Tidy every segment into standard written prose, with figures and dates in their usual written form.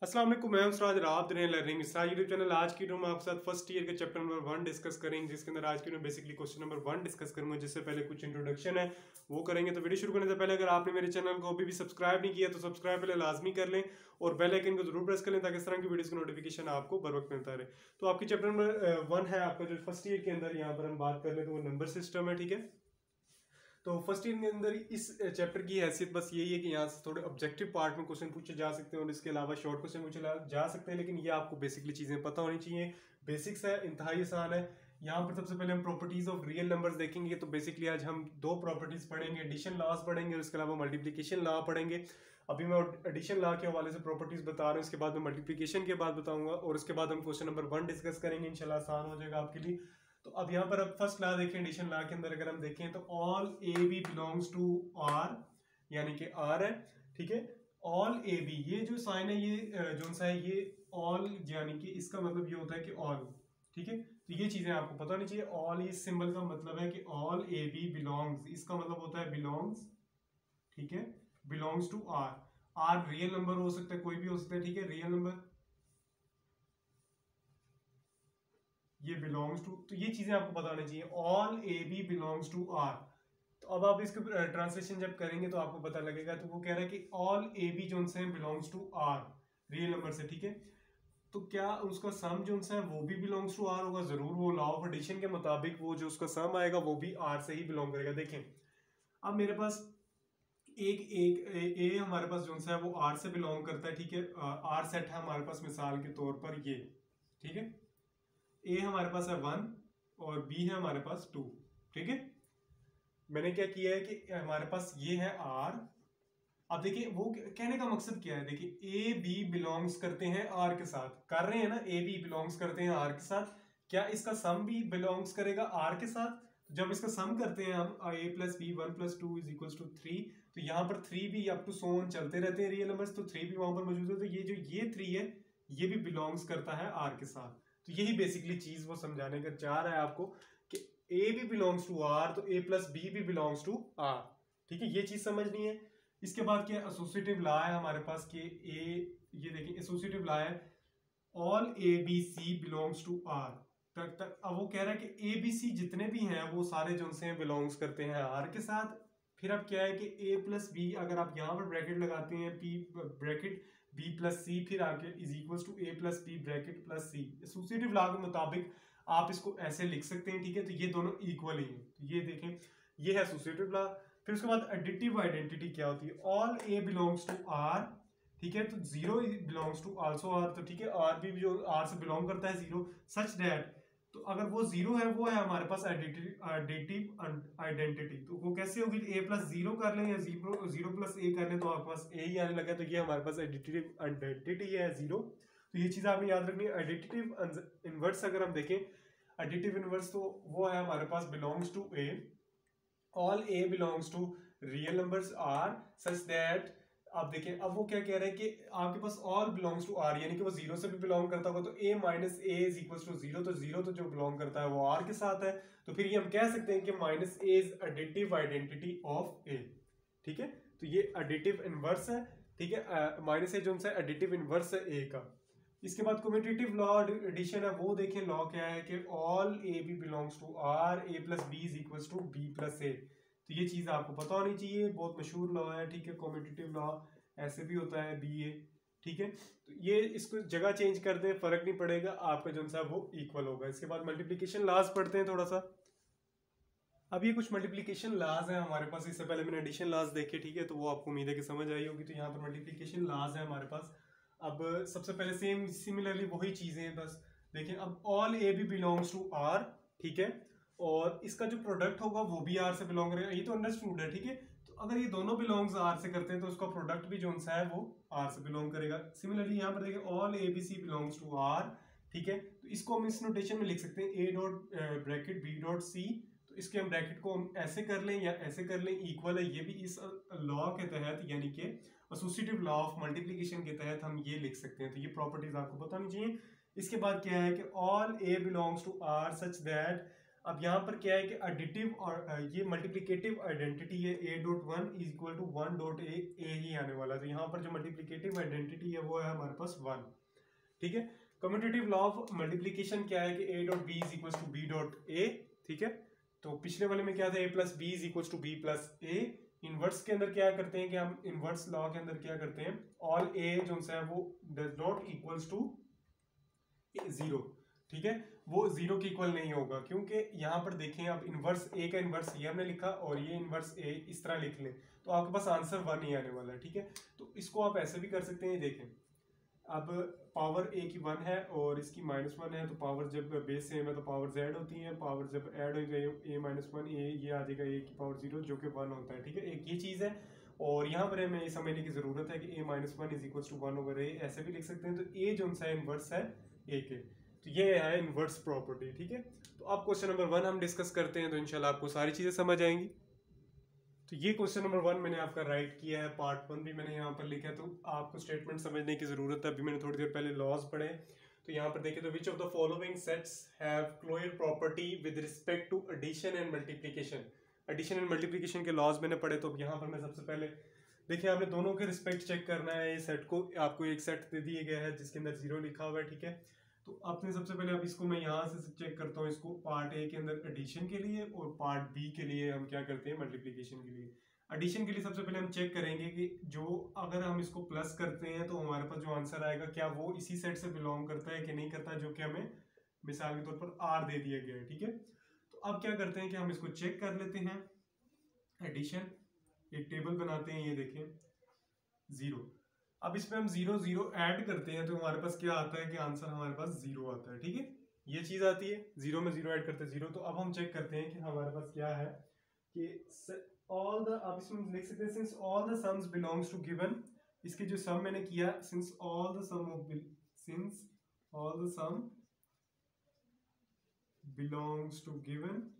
अस्सलाम वालेकुम, मैं हूं सिराज आप देख रहे हैं लर्निंग मिस्रा यूट्यूब चैनल। आज की वीडियो में आपके साथ फर्स्ट ईयर के चैप्टर नंबर 1 डिस्कस करेंगे, जिसके अंदर आज की video basically question number 1 discuss करूंगा। जिससे पहले कुछ इंट्रोडक्शन है वो करेंगे। तो वीडियो शुरू करने से पहले अगर आपने मेरे चैनल को अभी भी सब्सक्राइब नहीं किया तो सब्सक्राइब पहले लाजमी कर लें और बेल आइकन को जरूर प्रेस कर लें ताकि इस तरह की वीडियोस की नोटिफिकेशन आपको बर वक्त मिलता रहे। तो आपकी चैप्टर नंबर 1 है आपका जो फर्स्ट ईयर के अंदर, यहाँ पर हम बात कर लें तो वो नंबर सिस्टम है। ठीक है, तो फर्स्ट ईयर के अंदर इस चैप्टर की हैसियत बस यही है कि यहाँ से थोड़े ऑब्जेक्टिव पार्ट में क्वेश्चन पूछे जा सकते हैं और इसके अलावा शॉर्ट क्वेश्चन पूछे जा सकते हैं, लेकिन ये आपको बेसिकली चीज़ें पता होनी चाहिए। बेसिक्स है, इंतहाई आसान है। यहाँ पर सबसे पहले हम प्रॉपर्टीज ऑफ रियल नंबर्स देखेंगे। तो बेसिकली आज हम दो प्रॉपर्टीज पढ़ेंगे, एडिशन लॉज पढ़ेंगे और इसके अलावा मल्टीप्लिकेशन लॉ पढ़ेंगे। अभी मैं एडिशन लॉ के हवाले से प्रॉपर्टीज बता रहा हूँ, इसके बाद मैं मल्टीप्लिकेशन के बाद बताऊंगा और उसके बाद हम क्वेश्चन नंबर 1 डिस्कस करेंगे। इंशाल्लाह आसान हो जाएगा आपके लिए। तो अब यहाँ पर अब फर्स्ट लॉ देखें, एडिशन लॉ के अंदर अगर हम देखें तो all A B belongs to R, यानी कि आर है। ठीक है, ऑल ए बी, ये जो साइन है ये जो सा है ये ऑल, यानी कि इसका मतलब ये होता है कि ऑल। ठीक है, तो ये चीजें आपको पता होनी चाहिए। ऑल इस सिंबल का मतलब है कि ऑल ए बी बिलोंग्स, इसका मतलब होता है बिलोंग्स। ठीक है, belongs to R. R real number हो सकता है, कोई भी हो सकता है। ठीक है, रियल नंबर ये बिलोंग्स टू, तो ये चीजें आपको पता होनी चाहिए। All A B belongs to R. तो अब आप इसको ट्रांसलेशन जब करेंगे तो आपको पता लगेगा। तो वो कह रहा है कि ऑल ए बी जो से belongs to R, real number से। ठीक है, तो क्या उसका सम जो है वो भी बिलोंग्स टू आर होगा? जरूर, वो लॉ ऑफ एडिशन के मुताबिक वो जो उसका सम आएगा वो भी आर से ही बिलोंग करेगा। देखें, अब मेरे पास एक एक ए हमारे पास जो है वो आर से बिलोंग करता है। ठीक है, आर सेट है हमारे पास, मिसाल के तौर पर ये। ठीक है, ए हमारे पास है 1 और बी है हमारे पास 2। ठीक है, मैंने क्या किया है कि हमारे पास ये है आर। अब देखिए वो कहने का मकसद क्या है। देखिए ए बी बिलोंग्स करते हैं आर के साथ, कर रहे हैं ना, ए बी बिलोंग्स करते हैं आर के साथ। क्या इसका सम भी बिलोंग्स करेगा आर के साथ? जब इसका सम करते हैं हम A plus B 1 plus 2 is equal to 3, तो यहाँ पर 3 भी अप टू सो ऑन चलते रहते हैं रियल नंबर्स, तो 3 भी वहां पर मौजूद है। तो ये जो ये 3 है ये भी बिलोंग्स करता है आर के साथ। तो यही बेसिकली चीज वो समझाने का चाह रहा है आपको कि ए भी बिलोंग्स टू आर तो ए प्लस बी भी बिलोंग्स टू आर। ठीक है, ये चीज समझनी है। इसके बाद क्या एसोसिएटिव लॉ है हमारे पास कि ए, ये देखिए एसोसिएटिव लॉ है all A B C belongs to R तक तक। अब वो कह रहा है कि ए बी सी जितने भी हैं वो सारे जो से बिलोंग्स करते हैं आर के साथ। फिर अब क्या है कि ए प्लस बी, अगर आप यहाँ पर ब्रैकेट लगाते हैं P bracket B plus C, फिर आगे is equal to A plus B bracket plus C. Associative law के मुताबिक आप इसको ऐसे लिख सकते हैं। ठीक है, तो ये दोनों इक्वल ही है। तो ये देखें, ये है एसोसिएटिव लॉ। फिर उसके बाद एडिटिव आइडेंटिटी क्या होती है? All A belongs to R. ठीक है, तो zero belongs to also R. तो ठीक है, आर भी जो आर से बिलोंग करता है जीरो, सच दैट, तो अगर वो जीरो है वो है हमारे पास एडिटिव आइडेंटिटी। तो वो कैसे होगी? ए प्लस जीरो कर लें या जीरो जीरो प्लस ए कर लें तो आपके पास ए ही आने लगा। तो ये हमारे पास एडिटिव आइडेंटिटी है जीरो। तो ये चीज आपने याद रखनी है। एडिटिव इनवर्स अगर हम देखें, एडिटिव इनवर्स तो वो है हमारे पास belongs to A, all A belongs to real numbers R such that. आप देखें, अब वो क्या कह रहे हैं कि आपके पास ऑल बिलोंग्स टू आर, यानी कि वो जीरो से भी बिलोंग करता होगा। तो A minus A is equal to zero, तो जीरो तो जो बिलोंग करता है वो आर के साथ है। तो फिर ये हम कह सकते हैं कि minus A is additive identity of A. ठीक है, तो ये एडिटिव इनवर्स है। ठीक है, माइनस ए जो है एडिटिव इनवर्स है ए का। इसके बाद कम्यूटेटिव लॉ एडिशन है, वो देखें लॉ क्या है कि all A B belongs to R, A plus B is equal to B plus A. तो ये चीज आपको पता होनी चाहिए, बहुत मशहूर लॉ है। ठीक है, कम्यूटेटिव लॉ ऐसे भी होता है बी ए। ठीक है, तो ये इसको जगह चेंज कर दें, फर्क नहीं पड़ेगा, आपका जो सा वो इक्वल होगा। इसके बाद मल्टीप्लिकेशन लॉज पढ़ते हैं थोड़ा सा। अब ये कुछ मल्टीप्लिकेशन लॉज है हमारे पास, इससे पहले मैंने एडिशन लॉज देखे। ठीक है, तो वो आपको उम्मीद है कि समझ आई होगी। तो यहाँ पर मल्टीप्लिकेशन लॉज है हमारे पास। अब सबसे पहले सेम सिमिलरली वही चीजें हैं बस। देखिए, अब all A B belongs to R. ठीक है, और इसका जो प्रोडक्ट होगा वो भी आर से बिलोंग करेगा, ये तो अंडरस्टूड है। ठीक है, तो अगर ये दोनों बिलोंग्स आर से करते हैं तो उसका प्रोडक्ट भी जो सा है वो आर से बिलोंग करेगा। सिमिलरली यहाँ पर देखिए all A B C belongs to R. ठीक है, तो इसको हम इस नोटेशन में लिख सकते हैं A dot bracket B dot C. तो इसके हम ब्रैकेट को हम ऐसे कर लें या ऐसे कर लें, इक्वल है। ये भी इस लॉ के तहत, यानी कि एसोसिएटिव लॉ ऑफ मल्टीप्लिकेशन के तहत हम ये लिख सकते हैं। तो ये प्रॉपर्टीज आपको पता होनी चाहिए। इसके बाद क्या है कि all A belongs to R such that, अब यहाँ पर क्या है कि एडिटिव और ये मल्टीप्लिकेटिव आइडेंटिटी है, a dot one is equal to one dot A ही आने वाला है। तो यहाँ पर जो मल्टीप्लिकेटिव आइडेंटिटी है वो है हमारे पास वन। ठीक है, कम्यूटेटिव लॉ ऑफ मल्टीप्लिकेशन क्या है कि a dot B is equal to B dot A. ठीक है, तो पिछले वाले में क्या था, a plus B is equal to B plus A. Inverse के अंदर क्या करते हैं कि हम इनवर्स लॉ के अंदर क्या करते हैं, ऑल ए जो है वो does not equals to zero. ठीक है, वो जीरो के इक्वल नहीं होगा, क्योंकि यहाँ पर देखें आप इनवर्स ए का इनवर्स ये हमने लिखा और ये इनवर्स ए इस तरह लिख लें तो आपके पास आंसर वन ही आने वाला है। ठीक है, तो इसको आप ऐसे भी कर सकते हैं, देखें अब पावर ए की वन है और इसकी माइनस वन है, तो पावर जब बेस सेम है तो पावर जेड होती है, पावर जब ऐड हो गई ए माइनस वन ए, ये आ जाएगा ए की पावर जीरो जो कि वन होता है। ठीक है, एक ये चीज़ है। और यहाँ पर हमें ये समझने की जरूरत है कि A minus one is equal to one over A, ऐसे भी लिख सकते हैं। तो ए जो सा इनवर्स है ए के, तो ये है इनवर्स प्रॉपर्टी। ठीक है, तो अब क्वेश्चन नंबर वन हम डिस्कस करते हैं, तो इंशाल्लाह आपको सारी चीज़ें समझ आएंगी। तो ये क्वेश्चन नंबर वन मैंने आपका राइट किया है, पार्ट वन भी मैंने यहाँ पर लिखा है, तो आपको स्टेटमेंट समझने की जरूरत है। अभी मैंने थोड़ी देर पहले लॉज पढ़े, तो यहाँ पर देखिए, तो which of the following sets have closure property with respect to addition and multiplication. Addition and multiplication के लॉज मैंने पढ़े, तो यहाँ पर मैं सबसे पहले देखिए आपने दोनों के रिस्पेक्ट चेक करना है। ये सेट को आपको एक सेट दे दिया गया है जिसके अंदर जीरो लिखा हुआ है। ठीक है, तो आपने सबसे पहले अब इसको मैं यहाँ से चेक करता हूँ, इसको पार्ट ए के अंदर एडिशन के लिए और पार्ट बी के लिए हम क्या करते हैं, मल्टीप्लिकेशन के लिए। एडिशन के लिए सबसे पहले हम चेक करेंगे कि जो अगर हम इसको प्लस करते हैं तो हमारे पास जो आंसर आएगा क्या वो इसी सेट से बिलोंग करता है कि नहीं करता, जो कि हमें मिसाल के तौर पर आर दे दिया गया है। ठीक है, तो अब क्या करते हैं कि हम इसको चेक कर लेते हैं। एडिशन, एक टेबल बनाते हैं, ये देखें जीरो। अब इसमें हम जीरो जीरो ऐड करते हैं तो हमारे पास क्या आता है कि आंसर हमारे पास जीरो आता है। ठीक है, ये चीज आती है, जीरो में जीरो ऐड करते हैं जीरो। तो अब हम चेक करते हैं कि हमारे पास क्या है कि ऑल द, अब इसमें लिख सकते हैं since all the sums belongs to given. इसके जो सम मैंने किया, since all the sum belongs to given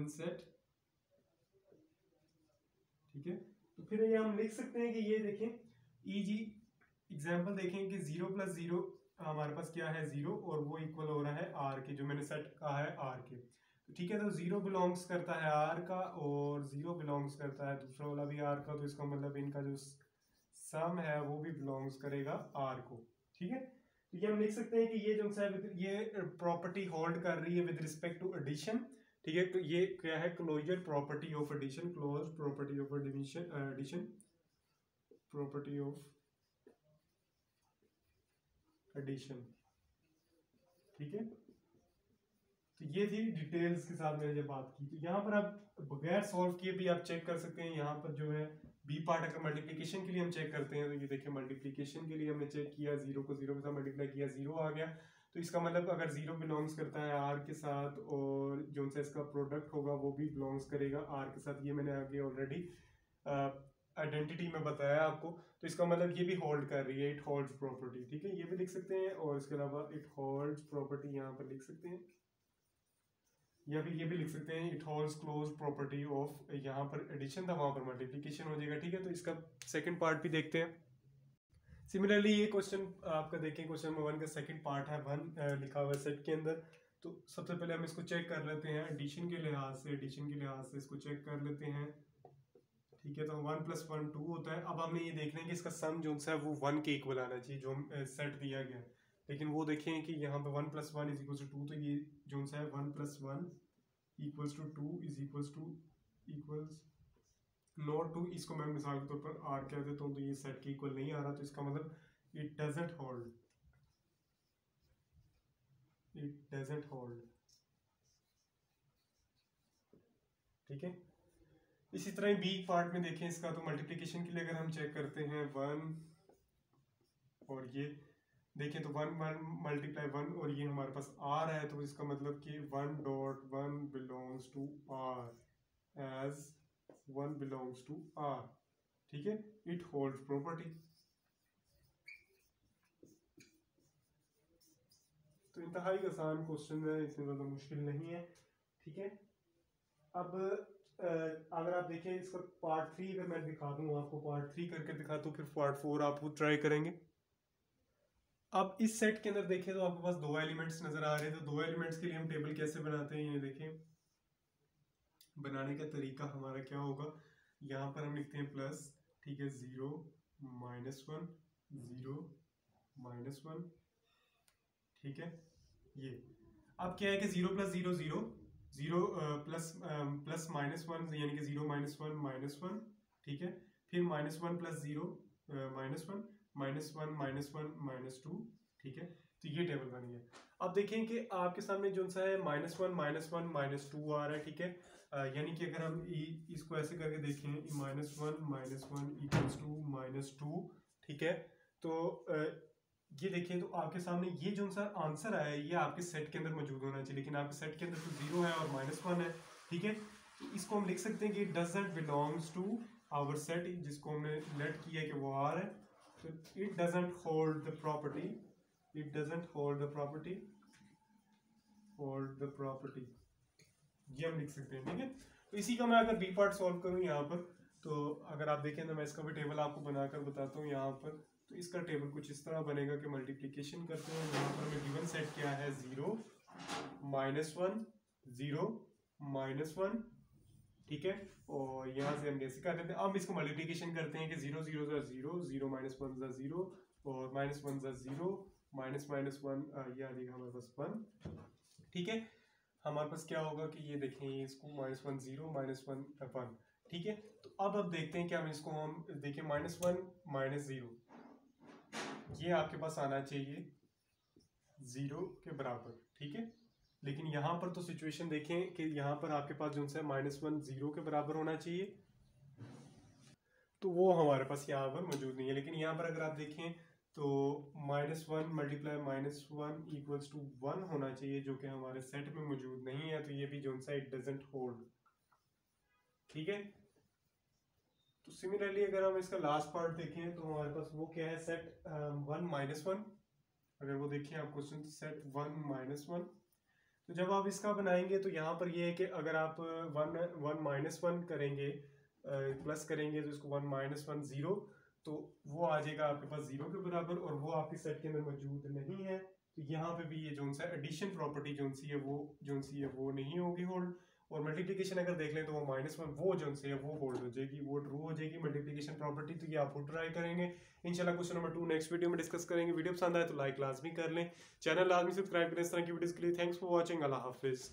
set. ठीक है, तो फिर ये हम लिख सकते हैं कि ये देखें इजी एग्जांपल देखें कि जीरो प्लस जीरो हमारे पास क्या है, जीरो, और वो इक्वल हो रहा है आर के, जो मैंने सेट कहा है आर के। तो ठीक है, तो जीरो बिलोंग्स करता है आर का और जीरो बिलोंग्स करता है दूसरा वाला भी आर का, तो इसका मतलब इनका जो सम है वो भी बिलोंग्स करेगा आर को। ठीक है, तो ये हम लिख सकते हैं कि ये जो है ये प्रॉपर्टी होल्ड कर रही है विद रिस्पेक्ट टू एडिशन। ठीक है, तो ये क्या है, closure property of addition, close property of addition property of addition. ठीक है, तो ये थी डिटेल्स के साथ मैंने जब बात की। तो यहाँ पर आप बगैर सॉल्व किए भी आप चेक कर सकते हैं। यहाँ पर जो है बी पार्ट अगर मल्टीप्लिकेशन के लिए हम चेक करते हैं तो ये देखिए मल्टीप्लिकेशन के लिए हमने चेक किया, जीरो को जीरो के साथ मल्टीप्लाई किया, जीरो आ गया। तो इसका मतलब अगर जीरो बिलोंग्स करता है आर के साथ और जो सा इसका प्रोडक्ट होगा वो भी बिलोंग्स करेगा आर के साथ, ये मैंने आगे ऑलरेडी आइडेंटिटी में बताया आपको। तो इसका मतलब ये भी होल्ड कर रही है, इट होल्ड्स प्रॉपर्टी। ठीक है, ये भी लिख सकते हैं और इसके अलावा इट होल्ड्स प्रॉपर्टी यहाँ पर लिख सकते हैं, या फिर ये भी लिख सकते हैं it holds close property of, यहाँ पर एडिशन था वहां पर मल्टीप्लिकेशन हो जाएगा। ठीक है, तो इसका सेकंड पार्ट भी देखते हैं। सिमिलरली ये क्वेश्चन आपका देखें, क्वेश्चन नंबर वन का सेकंड पार्ट है, वन लिखा हुआ है सेट के अंदर। तो सबसे पहले हम इसको चेक कर लेते हैं एडिशन के लिहाज से इसको चेक कर लेते हैं। ठीक है, तो वन प्लस वन टू होता है। अब हमें ये देखना है कि इसका सम जो है वो वन के इक्वल आना चाहिए जो सेट दिया गया है। लेकिन वो देखें कि यहाँ पे one plus one is equal to two, तो ये जो है one plus one equals to two is equals not two, इसको मैं मिसाल के तौर पर आर कह देता हूँ, तो ये सेट के इक्वल नहीं आ रहा, तो इसका मतलब इट डजंट होल्ड। ठीक है, इसी तरह बी पार्ट में देखें इसका, तो मल्टीप्लिकेशन के लिए अगर हम चेक करते हैं वन और ये देखें तो वन वन मल्टीप्लाई वन और ये हमारे पास आर है, तो इसका मतलब कि one dot one belongs to R as one belongs to R. ठीक है, इट होल्ड्स प्रॉपर्टी। तो इंतहाई आसान क्वेश्चन है, इसमें ज़्यादा मुश्किल नहीं है। ठीक है, अब अगर आप देखें इसका पार्ट थ्री अगर मैं दिखा दूँ आपको, पार्ट थ्री करके दिखा दूँ, फिर पार्ट फोर आप ट्राई करेंगे। अब इस सेट के अंदर देखें तो आपके पास दो एलिमेंट्स नजर आ रहे हैं, तो दो एलिमेंट्स के लिए हम टेबल कैसे बनाते हैं ये देखें। बनाने का तरीका हमारा क्या होगा, यहाँ पर हम लिखते हैं प्लस, ठीक है, 0 -1 0 -1, ठीक है। ये अब क्या है कि 0 + 0 0 0 प्लस -1 यानी कि 0 -1 -1, ठीक है। फिर -1 + 0 -1 -1 -1 -2, ठीक है। तो ये टेबल बन गया। अब देखें कि आपके सामने जो सा है -1 -1 -2 आ रहा है, ठीक है। यानी कि अगर हम इसको ऐसे करके देखें, -1 -1 = -2, ठीक है। तो ये देखें तो आपके सामने ये जो सा आंसर आया है ये आपके सेट के अंदर मौजूद होना चाहिए, लेकिन आपके सेट के अंदर तो 0 है और -1 है, ठीक है। तो इसको हम लिख सकते हैं कि it doesn't belongs to our set, जिसको हमने लेट किया कि वो आर है, तो it doesn't hold the property, it doesn't hold the property, hold the property, ये हम लिख सकते हैं, ठीक है। तो इसी का मैं अगर बी पार्ट सॉल्व करूं यहाँ पर, तो अगर आप देखें तो मैं इसका भी टेबल आपको बनाकर बताता हूँ यहाँ पर। तो इसका टेबल कुछ इस तरह बनेगा कि मल्टीप्लिकेशन करते हैं, यहाँ पर हमें गिवन सेट क्या है, 0 -1 0 -1, ठीक है। और यहाँ से हम कैसे कर लेते हैं, अब इसको मल्टीप्लिकेशन करते हैं कि 0 0 = 0 0 -1 = 0 और -1 = 0 -1 ये आ जाएगा हमारे पास 1, ठीक है। हमारे पास क्या होगा कि ये देखें इसको -1 0 -1 1, ठीक है। तो अब देखते हैं कि हम इसको हम देखें -1 -0 ये आपके पास आना चाहिए 0 के बराबर, ठीक है। लेकिन यहाँ पर तो सिचुएशन देखें कि यहाँ पर आपके पास जो है -1 0 के बराबर होना चाहिए, तो वो हमारे पास यहाँ पर मौजूद नहीं है। लेकिन यहाँ पर अगर आप देखें तो -1 × -1 = 1 होना चाहिए, जो कि हमारे सेट में मौजूद नहीं है, तो ये भी जो सा इट डजंट होल्ड, ठीक है। तो सिमिलरली अगर हम इसका लास्ट पार्ट देखें तो हमारे पास वो क्या है, सेट 1 -1, अगर वो देखें आप क्वेश्चन, सेट 1 -1, तो जब आप इसका बनाएंगे तो यहाँ पर ये है कि अगर आप 1 -1 करेंगे, प्लस करेंगे, तो इसको 1 -1 0, तो वो आ जाएगा आपके पास 0 के बराबर, और वो आपके सेट के अंदर मौजूद नहीं है। तो यहाँ पे भी ये जो सा एडिशन प्रॉपर्टी जो सी है वो नहीं होगी होल्ड। और मल्टीप्लिकेशन अगर देख लें तो वो -1 वो जो सी है वो होल्ड हो जाएगी, वो ट्रू हो जाएगी मल्टीप्लिकेशन प्रॉपर्टी। तो ये आप ट्राई करेंगे इंशाल्लाह। क्वेश्चन नंबर 2 नेक्स्ट वीडियो में डिस्कस करेंगे। वीडियो पसंद आए तो लाइक लाजमी कर लें, चैनल लाजमी सब्सक्राइब करें इस तरह की वीडियोस के लिए। थैंक्स फॉर वॉचिंग, अल्लाह हाफिज़।